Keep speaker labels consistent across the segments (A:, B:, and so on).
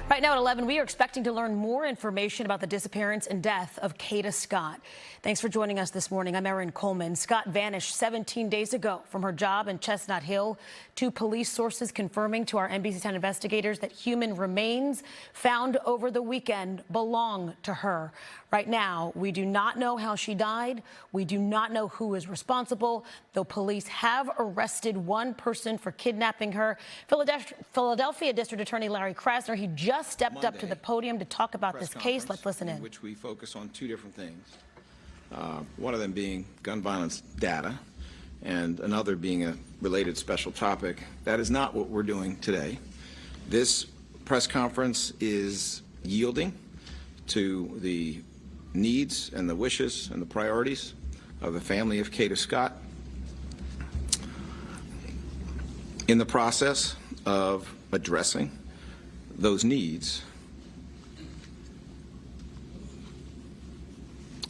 A: Right now at 11, we are expecting to learn more information about the disappearance and death of Kada Scott. Thanks for joining us this morning. I'm Erin Coleman. Scott vanished 17 days ago from her job in Chestnut Hill. Two police sources confirming to our NBC 10 investigators that human remains found over the weekend belong to her. Right now, we do not know how she died. We do not know who is responsible, though police have arrested one person for kidnapping her. Philadelphia District Attorney Larry Krasner, he just stepped up to the podium to talk about this case. Let's listen in.
B: Which we focus on two different things. One of them being gun violence data, and another being a related special topic. That is not what we're doing today. This press conference is yielding to the needs and the wishes and the priorities of the family of Kada Scott. In the process of addressing those needs,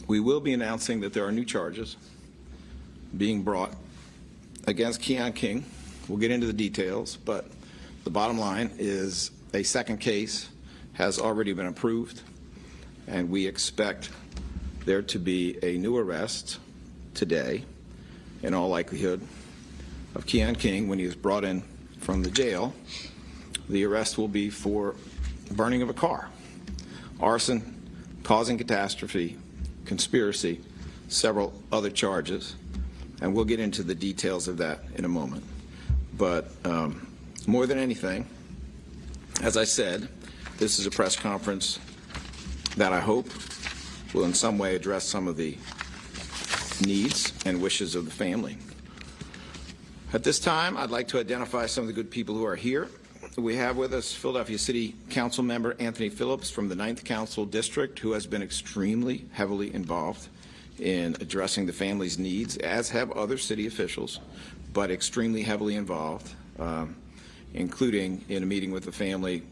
B: we will be announcing that there are new charges being brought against Keon King. We'll get into the details, but the bottom line is a second case has already been approved, and we expect there to be a new arrest today, in all likelihood, of Keon King when he is brought in from the jail. The arrest will be for burning of a car, arson, causing catastrophe, conspiracy, several other charges, and we'll get into the details of that in a moment. But more than anything, as I said, this is a press conference that I hope will in some way address some of the needs and wishes of the family. At this time, I'd like to identify some of the good people who are here. We have with us Philadelphia City Council member Anthony Phillips from the 9th Council District, who has been extremely heavily involved in addressing the family's needs, as have other city officials, but extremely heavily involved, including in a meeting with the family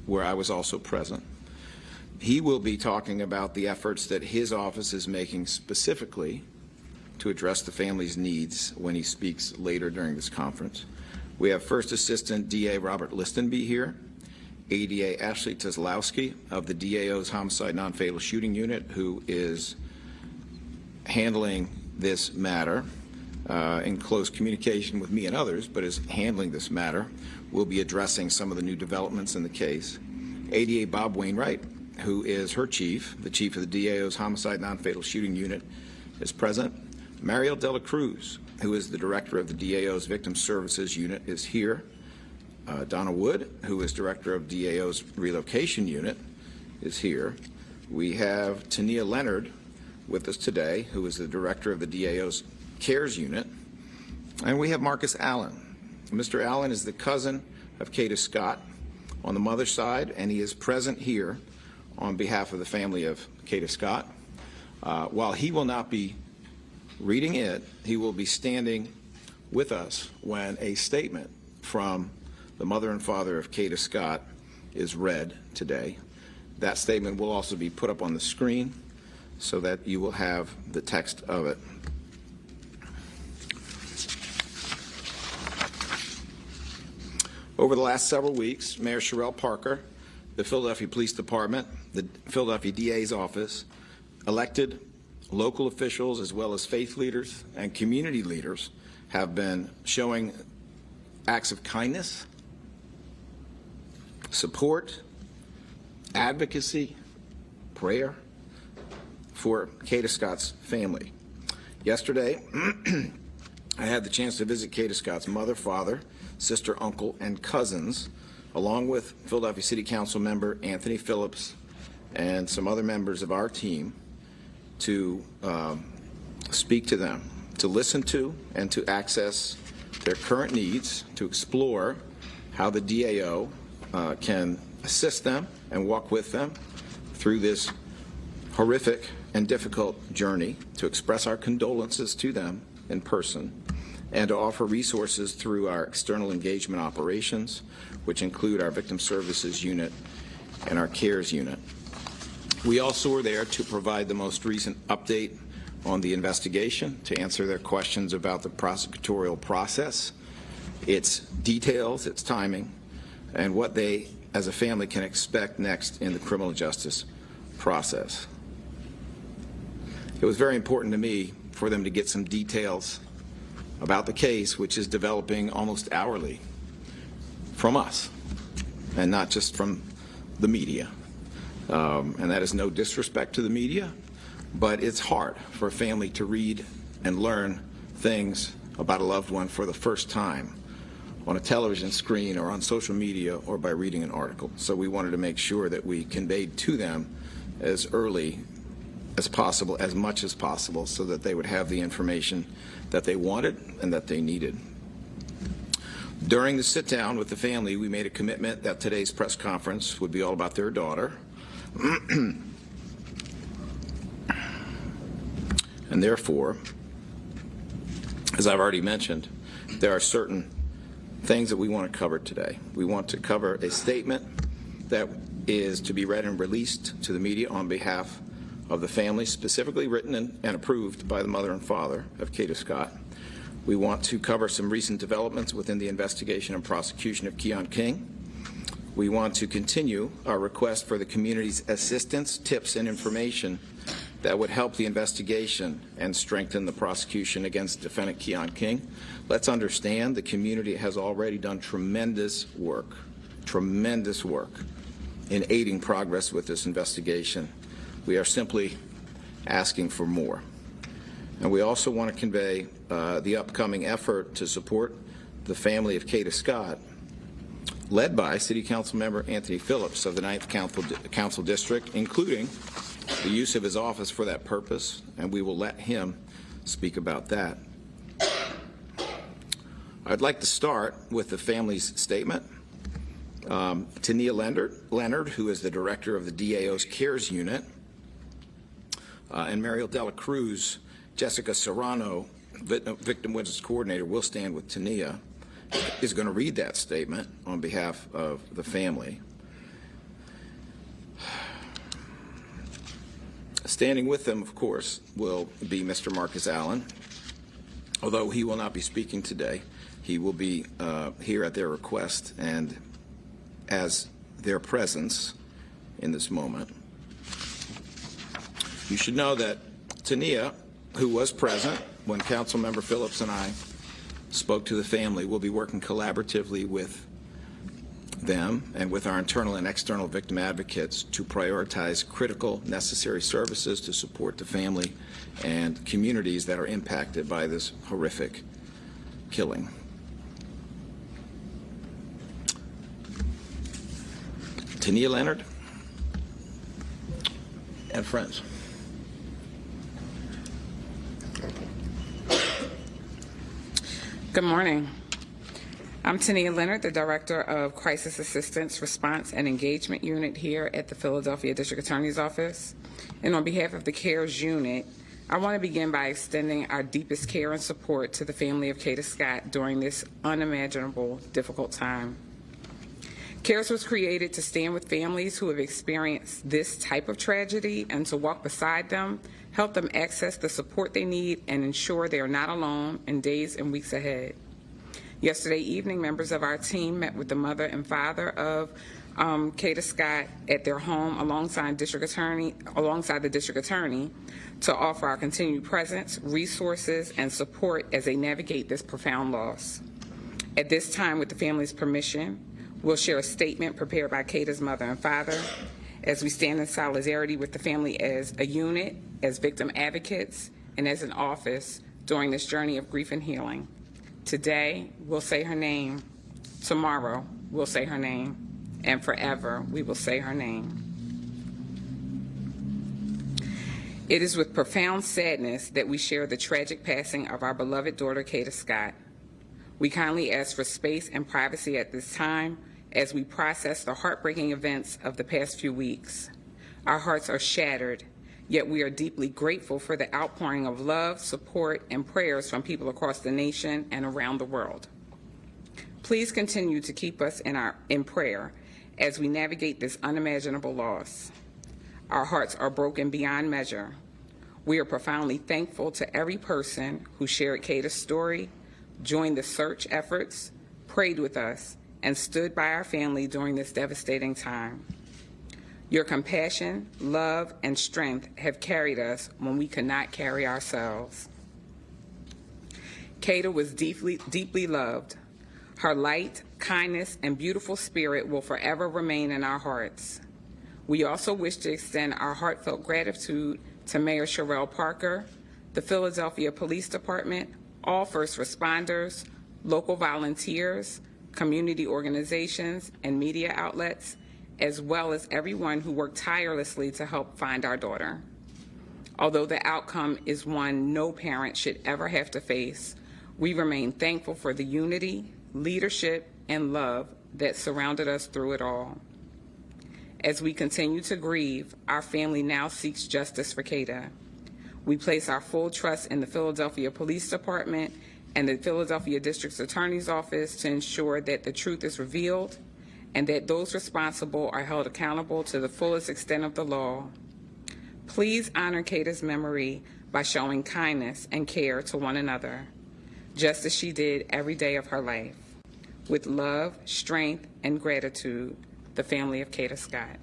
B: where I was also present. He will be talking about the efforts that his office is making specifically to address the family's needs when he speaks later during this conference. We have First Assistant DA Robert Listenby here, ADA Ashley Kozlowski of the DAO's Homicide Non-Fatal Shooting Unit, who is handling this matter in close communication with me and others, but is handling this matter. We'll be addressing some of the new developments in the case. ADA Bob Wainwright, who is her chief, the chief of the DAO's Homicide Non-Fatal Shooting Unit, is present. Mariel Dela Cruz, who is the director of the DAO's Victim Services Unit, is here. Donna Wood, who is director of DAO's Relocation Unit, is here. We have Tania Leonard with us today, who is the director of the DAO's CARES Unit. And we have Marcus Allen. Mr. Allen is the cousin of Kada Scott on the mother's side, and he is present here on behalf of the family of Kada Scott. While he will not be reading it, he will be standing with us when a statement from the mother and father of Kada Scott is read today. That statement will also be put up on the screen so that you will have the text of it. Over the last several weeks, Mayor Sherelle Parker, the Philadelphia Police Department, the Philadelphia DA's office, elected local officials as well as faith leaders and community leaders have been showing acts of kindness, support, advocacy, prayer for Kada Scott's family. Yesterday, I had the chance to visit Kada Scott's mother, father, sister, uncle, and cousins, along with Philadelphia City Council member Anthony Phillips and some other members of our team, to speak to them, to listen to, and to access their current needs, to explore how the DAO can assist them and walk with them through this horrific and difficult journey, to express our condolences to them in person, and to offer resources through our external engagement operations, which include our Victim Services Unit and our CARES Unit. We also were there to provide the most recent update on the investigation, to answer their questions about the prosecutorial process, its details, its timing, and what they as a family can expect next in the criminal justice process. It was very important to me for them to get some details about the case, which is developing almost hourly from us, and not just from the media. And that is no disrespect to the media, but it's hard for a family to read and learn things about a loved one for the first time on a television screen or on social media or by reading an article. So we wanted to make sure that we conveyed to them as early as possible, as much as possible, so that they would have the information that they wanted and that they needed. During the sit-down with the family, we made a commitment that today's press conference would be all about their daughter. And therefore, as I've already mentioned, there are certain things that we want to cover today. We want to cover a statement that is to be read and released to the media on behalf of the family, specifically written and approved by the mother and father of Kada Scott. We want to cover some recent developments within the investigation and prosecution of Keon King. We want to continue our request for the community's assistance, tips, and information that would help the investigation and strengthen the prosecution against defendant Keon King. Let's understand the community has already done tremendous work in aiding progress with this investigation. We are simply asking for more. And we also want to convey the upcoming effort to support the family of Kada Scott, led by City Council member Anthony Phillips of the 9th Council District, including the use of his office for that purpose, and we will let him speak about that. I'd like to start with the family's statement. Tania Leonard, who is the director of the DAO's CARES unit, and Mariel Dela Cruz, Jessica Serrano, victim witness coordinator, will stand with Tania, is going to read that statement on behalf of the family. Standing with them, of course, will be Mr. Marcus Allen. Although he will not be speaking today, he will be here at their request and as their presence in this moment. You should know that Tania, who was present when Councilmember Phillips and I spoke to the family, will be working collaboratively with them and with our internal and external victim advocates to prioritize critical, necessary services to support the family and communities that are impacted by this horrific killing. Tania Leonard and friends.
C: Good morning. I'm Tania Leonard, the Director of Crisis Assistance, Response, and Engagement Unit here at the Philadelphia District Attorney's Office. And on behalf of the CARES unit, I want to begin by extending our deepest care and support to the family of Kada Scott during this unimaginable, difficult time. CARES was created to stand with families who have experienced this type of tragedy and to walk beside them, help them access the support they need, and ensure they are not alone in days and weeks ahead. Yesterday evening, members of our team met with the mother and father of Kada Scott at their home alongside the District Attorney to offer our continued presence, resources, and support as they navigate this profound loss. At this time, with the family's permission, we'll share a statement prepared by Kada's mother and father as we stand in solidarity with the family as a unit, as victim advocates, and as an office during this journey of grief and healing. Today, we'll say her name. Tomorrow, we'll say her name. And forever, we will say her name. It is with profound sadness that we share the tragic passing of our beloved daughter, Kada Scott. We kindly ask for space and privacy at this time as we process the heartbreaking events of the past few weeks. Our hearts are shattered, yet we are deeply grateful for the outpouring of love, support, and prayers from people across the nation and around the world. Please continue to keep us in prayer as we navigate this unimaginable loss. Our hearts are broken beyond measure. We are profoundly thankful to every person who shared Kada's story, joined the search efforts, prayed with us, and stood by our family during this devastating time. Your compassion, love, and strength have carried us when we could not carry ourselves. Kada was deeply loved. Her light, kindness, and beautiful spirit will forever remain in our hearts. We also wish to extend our heartfelt gratitude to Mayor Sherelle Parker, the Philadelphia Police Department, all first responders, local volunteers, community organizations, and media outlets, as well as everyone who worked tirelessly to help find our daughter. Although the outcome is one no parent should ever have to face, we remain thankful for the unity, leadership, and love that surrounded us through it all. As we continue to grieve, our family now seeks justice for Kada. We place our full trust in the Philadelphia Police Department and the Philadelphia District Attorney's Office to ensure that the truth is revealed and that those responsible are held accountable to the fullest extent of the law. Please honor Kada's memory by showing kindness and care to one another, just as she did every day of her life. With love, strength, and gratitude, the family of Kada Scott.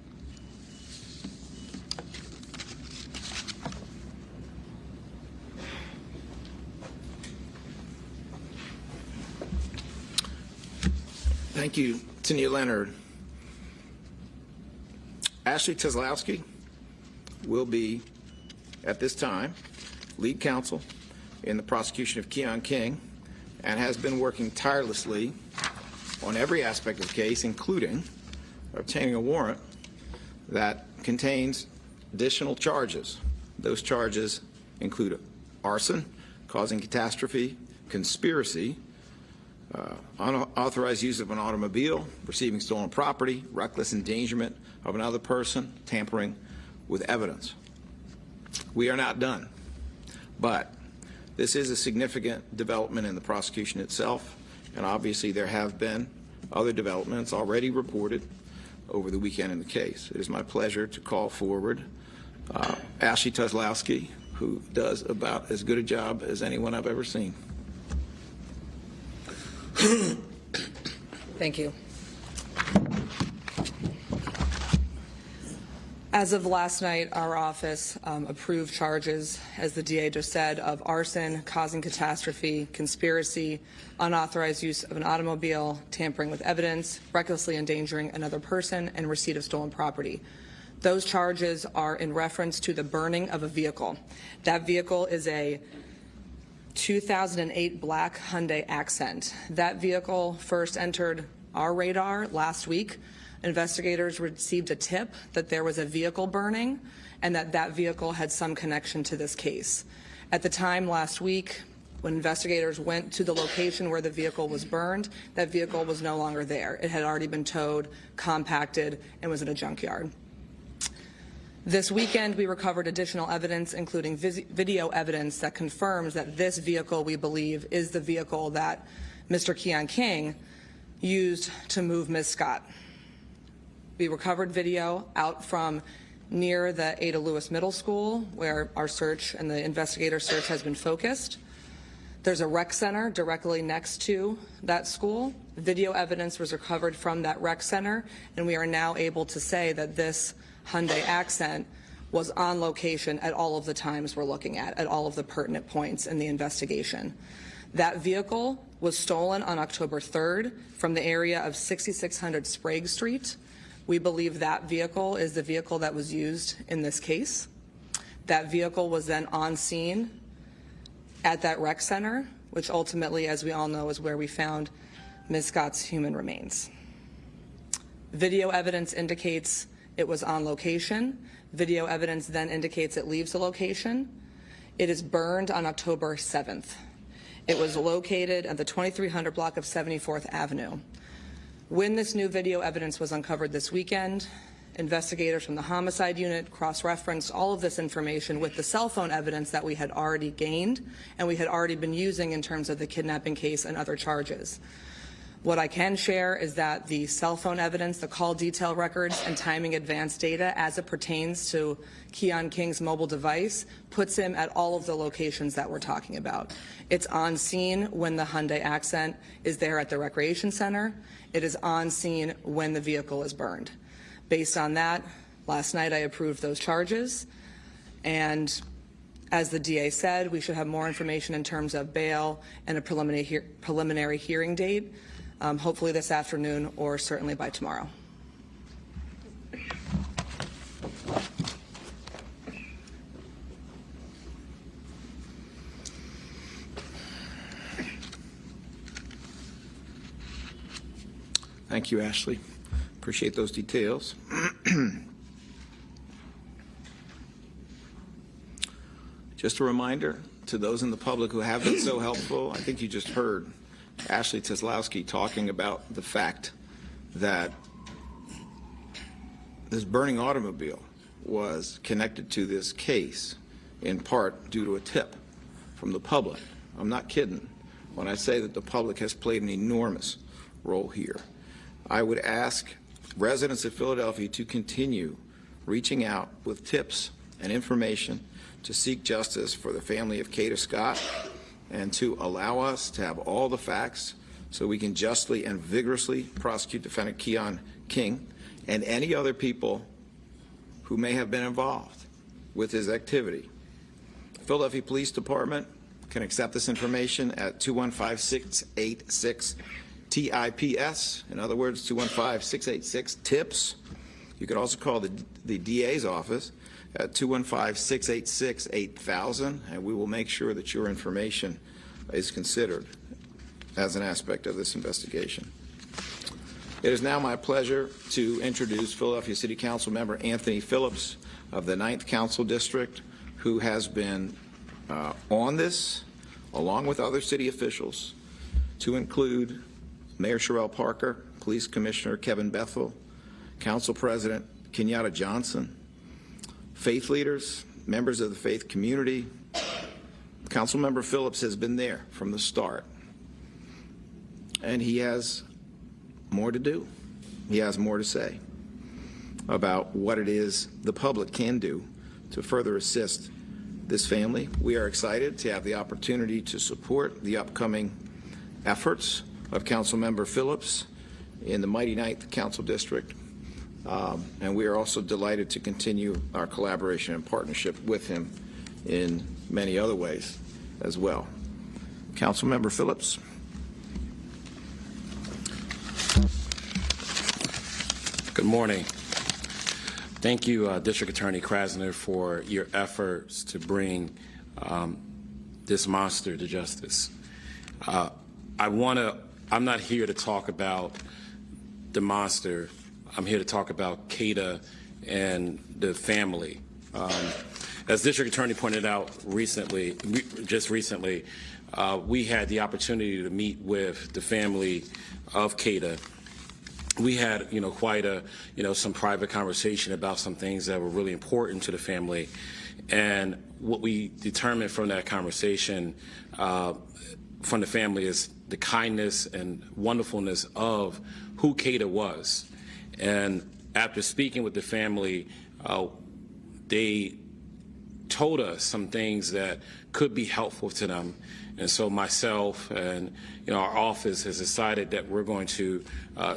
B: Thank you, Tania Leonard. Ashley Teslowski will be, at this time, lead counsel in the prosecution of Keon King and has been working tirelessly on every aspect of the case, including obtaining a warrant that contains additional charges. Those charges include arson, causing catastrophe, conspiracy, unauthorized use of an automobile, receiving stolen property, reckless endangerment of another person, tampering with evidence. We are not done, but this is a significant development in the prosecution itself, and obviously there have been other developments already reported over the weekend in the case. It is my pleasure to call forward Ashley Teslowski, who does about as good a job as anyone I've ever seen.
D: Thank you. As of last night, our office approved charges, as the DA just said, of arson, causing catastrophe, conspiracy, unauthorized use of an automobile, tampering with evidence, recklessly endangering another person, and receipt of stolen property. Those charges are in reference to the burning of a vehicle. That vehicle is a 2008 black Hyundai Accent. That vehicle first entered our radar last week. Investigators received a tip that there was a vehicle burning and that that vehicle had some connection to this case. At the time last week, when investigators went to the location where the vehicle was burned, that vehicle was no longer there. It had already been towed, compacted, and was in a junkyard. This weekend, we recovered additional evidence, including video evidence that confirms that this vehicle, we believe, is the vehicle that Mr. Keon King used to move Ms. Scott. We recovered video out from near the Ada Lewis Middle School, where our search and the investigator search has been focused. There's a rec center directly next to that school. Video evidence was recovered from that rec center, and we are now able to say that this Hyundai Accent was on location at all of the times we're looking at all of the pertinent points in the investigation. That vehicle was stolen on October 3rd from the area of 6600 Sprague Street. We believe that vehicle is the vehicle that was used in this case. That vehicle was then on scene at that rec center, which ultimately, as we all know, is where we found Ms. Scott's human remains. Video evidence indicates it was on location. Video evidence then indicates it leaves the location. It is burned on October 7th. It was located at the 2300 block of 74th Avenue. When this new video evidence was uncovered this weekend, investigators from the homicide unit cross-referenced all of this information with the cell phone evidence that we had already gained and we had already been using in terms of the kidnapping case and other charges. What I can share is that the cell phone evidence, the call detail records, and timing advance data as it pertains to Keon King's mobile device puts him at all of the locations that we're talking about. It's on scene when the Hyundai Accent is there at the recreation center. It is on scene when the vehicle is burned. Based on that, last night I approved those charges, and as the DA said, we should have more information in terms of bail and a preliminary hearing date, hopefully this afternoon or certainly by tomorrow.
B: Thank you, Ashley. Appreciate those details. Just a reminder to those in the public who have been so helpful, I think you just heard Ashley Teslowski talking about the fact that this burning automobile was connected to this case in part due to a tip from the public. I'm not kidding when I say that the public has played an enormous role here. I would ask residents of Philadelphia to continue reaching out with tips and information to seek justice for the family of Kada Scott and to allow us to have all the facts so we can justly and vigorously prosecute defendant Keon King and any other people who may have been involved with his activity. Philadelphia Police Department can accept this information at 215-686-TIPS. In other words, 215-686-TIPS. You could also call the DA's office at 215-686-8000, and we will make sure that your information is considered as an aspect of this investigation. It is now my pleasure to introduce Philadelphia City Council member Anthony Phillips of the 9th Council District, who has been on this, along with other city officials, to include Mayor Sherelle Parker, Police Commissioner Kevin Bethel, Council President Kenyatta Johnson, faith leaders, members of the faith community. Councilmember Phillips has been there from the start, and he has more to do. He has more to say about what it is the public can do to further assist this family. We are excited to have the opportunity to support the upcoming efforts of Councilmember Phillips in the mighty 9th Council District. And we are also delighted to continue our collaboration and partnership with him in many other ways as well. Councilmember Phillips.
E: Good morning. Thank you, District Attorney Krasner, for your efforts to bring this monster to justice. I'm not here to talk about the monster. I'm here to talk about Kada and the family. As District Attorney pointed out just recently, we had the opportunity to meet with the family of Kada. We had, quite some private conversation about some things that were really important to the family. And what we determined from that conversation from the family is the kindness and wonderfulness of who Kada was. And after speaking with the family, they told us some things that could be helpful to them. And so myself and our office has decided that we're going to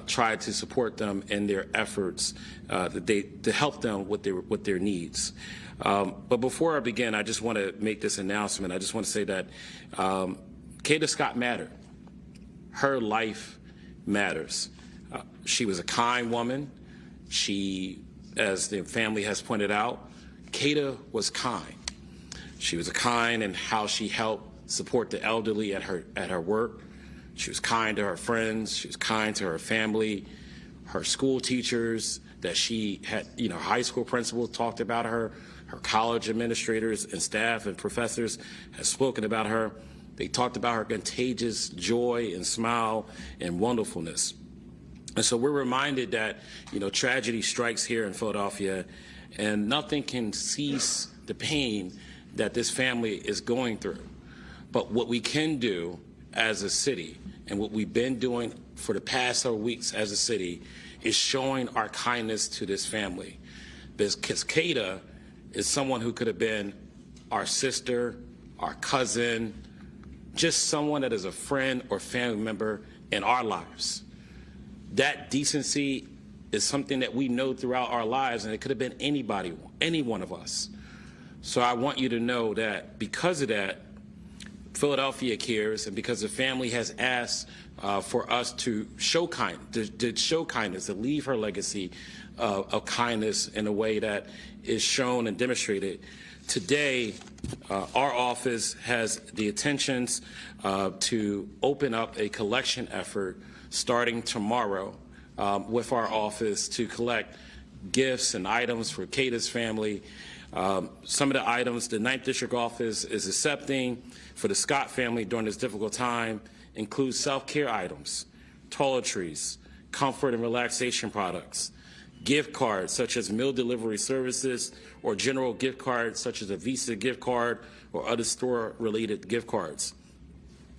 E: try to support them in their efforts to help them with their needs. But before I begin, I just want to make this announcement. I just want to say that Kada Scott mattered. Her life matters. She was a kind woman. She, as the family has pointed out, Kada was kind. She was kind in how she helped support the elderly at her work. She was kind to her friends. She was kind to her family, her school teachers that she had, high school principals talked about her college administrators and staff and professors have spoken about her. They talked about her contagious joy and smile and wonderfulness. And so we're reminded that, tragedy strikes here in Philadelphia, and nothing can cease the pain that this family is going through. But what we can do as a city and what we've been doing for the past several weeks as a city is showing our kindness to this family. Because Kada is someone who could have been our sister, our cousin, just someone that is a friend or family member in our lives. That decency is something that we know throughout our lives, and it could have been anybody, any one of us. So I want you to know that because of that, Philadelphia cares, and because the family has asked for us to show kindness, to leave her legacy of kindness in a way that is shown and demonstrated. Today, our office has the intentions to open up a collection effort starting tomorrow with our office to collect gifts and items for Kada's family. Some of the items the 9th District Office is accepting for the Scott family during this difficult time include self-care items, toiletries, comfort and relaxation products, gift cards such as meal delivery services, or general gift cards such as a Visa gift card or other store-related gift cards.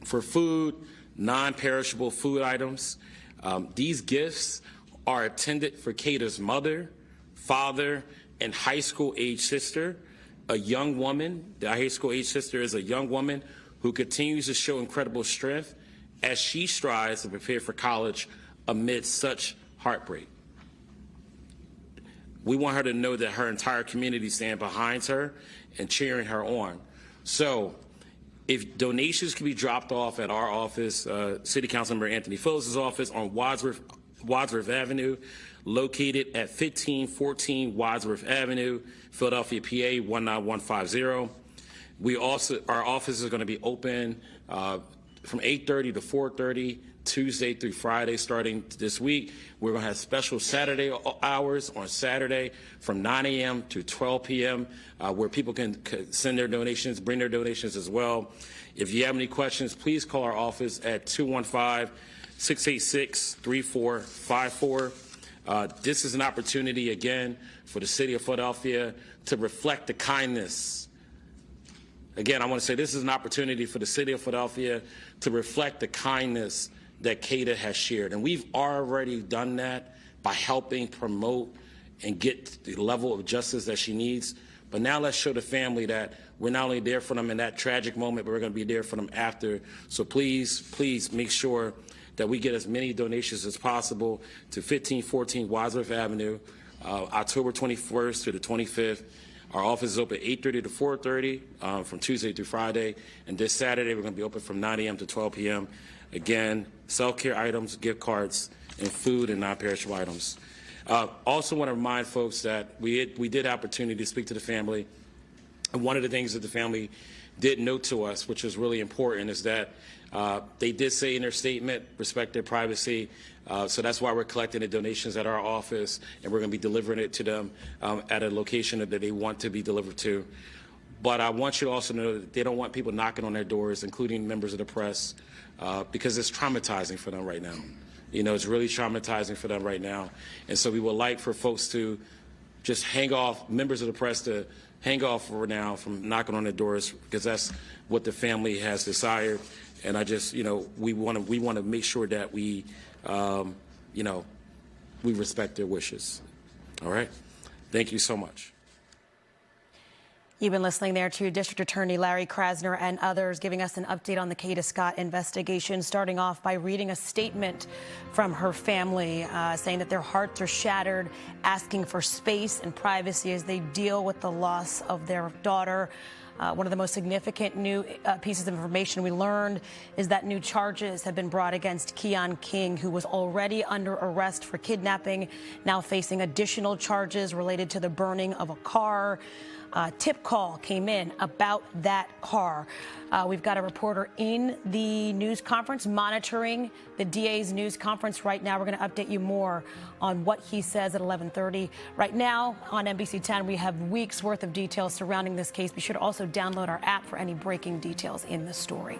E: For food, non-perishable food items, these gifts are intended for Kada's mother, father, and high school age sister, a young woman. The high school age sister is a young woman who continues to show incredible strength as she strives to prepare for college amid such heartbreak. We want her to know that her entire community stands behind her and cheering her on. So if donations can be dropped off at our office, City Councilmember Anthony Phillips' office on Wadsworth Avenue, located at 1514 Wadsworth Avenue, Philadelphia, PA 19150. Our office is going to be open from 8:30 to 4:30, Tuesday through Friday, starting this week. We're going to have special Saturday hours on Saturday from 9 a.m. to 12 p.m. Where people can send their donations, bring their donations as well. If you have any questions, please call our office at 215-686-3454. This is an opportunity, again, for the city of Philadelphia to reflect the kindness. Again, I want to say this is an opportunity for the city of Philadelphia to reflect the kindness that Kada has shared. And we've already done that by helping promote and get the level of justice that she needs. But now let's show the family that we're not only there for them in that tragic moment, but we're going to be there for them after. So please, please make sure that we get as many donations as possible to 1514 Wadsworth Avenue, October 21st to the 25th. Our office is open 8:30 to 4:30 from Tuesday through Friday. And this Saturday, we're going to be open from 9 a.m. to 12 p.m. Again, self-care items, gift cards, and food and non-perishable items. Also want to remind folks that we did have opportunity to speak to the family. And one of the things that the family did note to us, which was really important, is that they did say in their statement, respect their privacy. So that's why we're collecting the donations at our office, and we're going to be delivering it to them at a location that they want to be delivered to. But I want you to also know that they don't want people knocking on their doors, including members of the press, because it's traumatizing for them right now. You know, it's really traumatizing for them right now. And so we would like for folks to just hang off, members of the press to hang off for now from knocking on their doors, because that's what the family has desired. And I just, you know, we want to make sure that we, you know, we respect their wishes. All right. Thank you so much.
A: You've been listening there to District Attorney Larry Krasner and others giving us an update on the Kada Scott investigation, starting off by reading a statement from her family saying that their hearts are shattered, asking for space and privacy as they deal with the loss of their daughter. One of the most significant new pieces of information we learned is that new charges have been brought against Keon King, who was already under arrest for kidnapping, now facing additional charges related to the burning of a car. Tip call came in about that car. We've got a reporter in the news conference monitoring the DA's news conference right now. We're going to update you more on what he says at 11:30. Right now on NBC 10, we have weeks worth of details surrounding this case. Be sure to also download our app for any breaking details in the story.